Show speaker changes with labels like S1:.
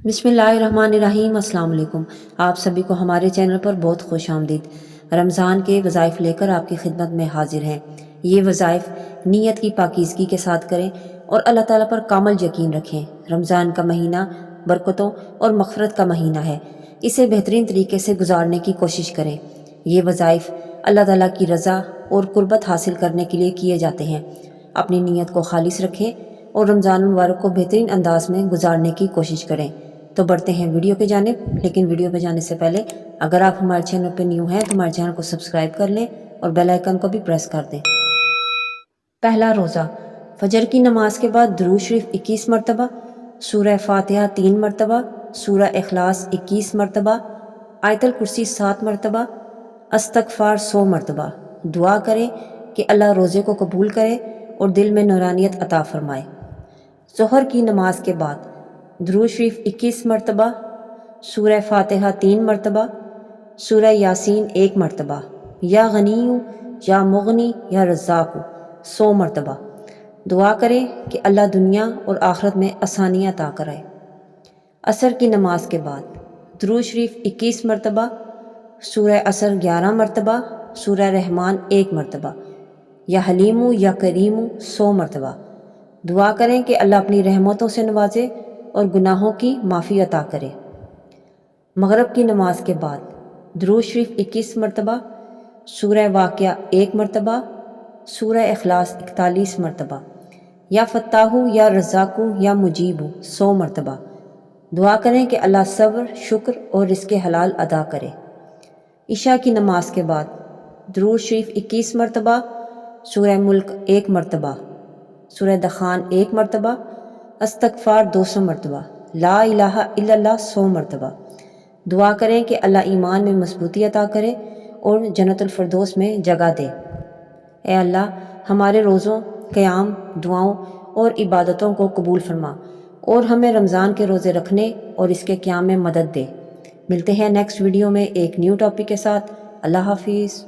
S1: بسم اللہ الرحمن الرحیم۔ السلام علیکم۔ آپ سبھی کو ہمارے چینل پر بہت خوش آمدید۔ رمضان کے وظائف لے کر آپ کی خدمت میں حاضر ہیں۔ یہ وظائف نیت کی پاکیزگی کے ساتھ کریں اور اللہ تعالیٰ پر کامل یقین رکھیں۔ رمضان کا مہینہ برکتوں اور مغفرت کا مہینہ ہے، اسے بہترین طریقے سے گزارنے کی کوشش کریں۔ یہ وظائف اللہ تعالیٰ کی رضا اور قربت حاصل کرنے کے لیے کیے جاتے ہیں۔ اپنی نیت کو خالص رکھیں اور رمضان المبارک کو بہترین انداز میں گزارنے کی کوشش کریں۔ تو بڑھتے ہیں ویڈیو پہ جانب، لیکن ویڈیو پہ جانے سے پہلے اگر آپ ہمارے چینل پہ نیو ہیں تو ہمارے چینل کو سبسکرائب کر لیں اور بیل آئیکن کو بھی پریس کر دیں۔ پہلا روزہ، فجر کی نماز کے بعد درود شریف 21 مرتبہ، سورہ فاتحہ 3 مرتبہ، سورہ اخلاص 21 مرتبہ، آیت الکرسی 7 مرتبہ، استغفار 100 مرتبہ۔ دعا کریں کہ اللہ روزے کو قبول کرے اور دل میں نورانیت عطا فرمائے۔ ظہر کی نماز کے بعد درود شریف 21 مرتبہ، سورہ فاتحہ 3 مرتبہ، سورہ یاسین 1 مرتبہ، یا غنی یا مغنی یا رزاق 100 مرتبہ۔ دعا کریں کہ اللہ دنیا اور آخرت میں آسانیاں عطا کرائے۔ عصر کی نماز کے بعد درود شریف 21 مرتبہ، سورہ عصر 11 مرتبہ، سورہ رحمان 1 مرتبہ، یا حلیم یا کریم 100 مرتبہ۔ دعا کریں کہ اللہ اپنی رحمتوں سے نوازے اور گناہوں کی معافی عطا کرے۔ مغرب کی نماز کے بعد درود شریف 21 مرتبہ، سورہ واقعہ 1 مرتبہ، سورہ اخلاص 41 مرتبہ، یا فتاح یا رزاق یا مجیب 100 مرتبہ۔ دعا کریں کہ اللہ صبر، شکر اور رزق حلال عطا کرے۔ عشاء کی نماز کے بعد درود شریف 21 مرتبہ، سورہ ملک 1 مرتبہ، سورہ دخان 1 مرتبہ، استغفار 200 مرتبہ، لا الہ الا اللہ 100 مرتبہ۔ دعا کریں کہ اللہ ایمان میں مضبوطی عطا کرے اور جنت الفردوس میں جگہ دے۔ اے اللہ، ہمارے روزوں، قیام، دعاؤں اور عبادتوں کو قبول فرما اور ہمیں رمضان کے روزے رکھنے اور اس کے قیام میں مدد دے۔ ملتے ہیں نیکسٹ ویڈیو میں ایک نیو ٹاپک کے ساتھ۔ اللہ حافظ۔